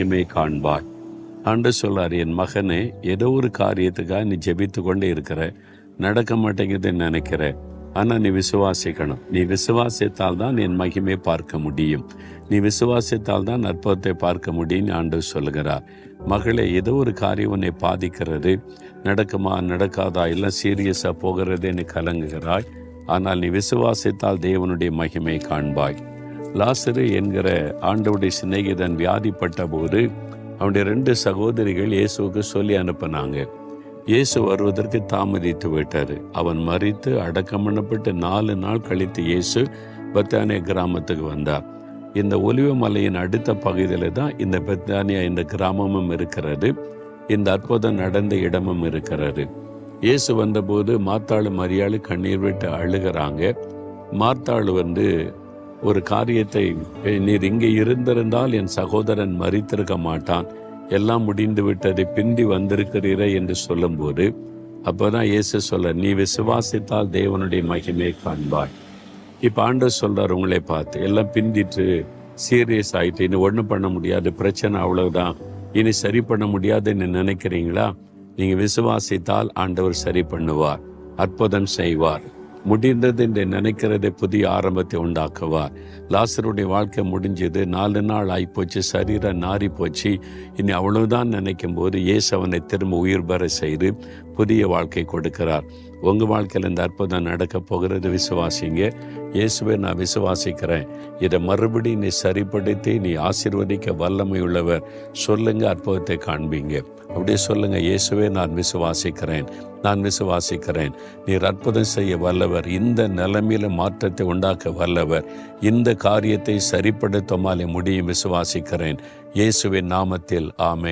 இமை காண்பாய். ஆண்டு சொல்றார், என் மகனே, ஏதோ ஒரு காரியத்துக்காக நீ ஜெபித்து கொண்டே இருக்கிற, நடக்க மாட்டேங்குதுன்னு நினைக்கிற. ஆனால் நீ விசுவாசிக்கணும். நீ விசுவாசித்தால் தான் என் மகிமை பார்க்க முடியும். நீ விசுவாசித்தால் தான் அற்புதத்தை பார்க்க முடியும்னு ஆண்டவர் சொல்லுகிறார். மகளே, ஏதோ ஒரு காரியம் உன்னை பாதிக்கிறது, நடக்குமா நடக்காதா, எல்லாம் சீரியஸாக போகிறது நீ கலங்குகிறாய். ஆனால் நீ விசுவாசித்தால் தேவனுடைய மகிமை காண்பாய். லாசரு என்கிற ஆண்டவருடைய சிநேகிதன் வியாதிப்பட்ட போது அவனுடைய 2 சகோதரிகள் இயேசுவுக்கு சொல்லி அனுப்பினாங்க. இயேசு வருவதற்கு தாமதித்து விட்டார். அவன் மரித்து அடக்கம் பண்ணப்பட்டு 4 நாள் கழித்து இயேசு பெத்தானியா கிராமத்துக்கு வந்தார். இந்த ஒலிவ மலையின் அடுத்த பகுதியில் தான் இந்த பெத்தானியா இந்த கிராமமும் இருக்கிறது. இந்த அற்புதம் நடந்த இடமும் இருக்கிறது. இயேசு வந்தபோது மார்த்தாள் மரியாள் கண்ணீர் விட்டு அழுகிறாங்க. மார்த்தாள் ஒரு காரியத்தை, நீர் இங்கே இருந்திருந்தால் என் சகோதரன் மரித்திருக்க மாட்டான், எல்லாம் முடிந்து விட்டதை பிந்தி வந்திருக்கிறீரே என்று சொல்லும்போது, அப்போதான் இயேசு சொல்ல, நீ விசுவாசித்தால் தேவனுடைய மகிமையை காண்பாய். இப்போ ஆண்டவர் சொல்றார், உங்களை பார்த்து, எல்லாம் பிந்திட்டு சீரியஸ் ஆகிட்டு இனி ஒன்றும் பண்ண முடியாது, பிரச்சனை அவ்வளவுதான், இனி சரி பண்ண முடியாதுன்னு நினைக்கிறீங்களா? நீங்கள் விசுவாசித்தால் ஆண்டவர் சரி பண்ணுவார், அற்புதம் செய்வார். முடிந்தது என்று நினைக்கிறதை புதிய ஆரம்பத்தை உண்டாக்குவார். லாசருடைய வாழ்க்கை முடிஞ்சது, 4 நாள் ஆகிப்போச்சு, சரீரம் நாரி போச்சு, இனி அவ்வளவுதான் நினைக்கும் போது இயேசு அவனை திரும்ப உயிர் பெற செய்து புதிய வாழ்க்கை கொடுக்கிறார். உங்கள் வாழ்க்கையில் இந்த அற்புதம் நடக்க போகிறது, விசுவாசிங்க. இயேசுவை நான் விசுவாசிக்கிறேன், இதை மறுபடியும் நீ சரிப்படுத்தி நீ ஆசீர்வதிக்க வல்லமை உள்ளவர், சொல்லுங்க, அற்புதத்தை காண்பீங்க. அப்படியே சொல்லுங்க, இயேசுவே நான் விசுவாசிக்கிறேன், நான் விசுவாசிக்கிறேன், நீர் அற்புதம் செய்ய வல்லவர், இந்த நிலைமையில மாற்றத்தை உண்டாக்க வல்லவர், இந்த காரியத்தை சரிப்படுத்தமாலே முடியும், விசுவாசிக்கிறேன். இயேசுவின் நாமத்தில் ஆமென்.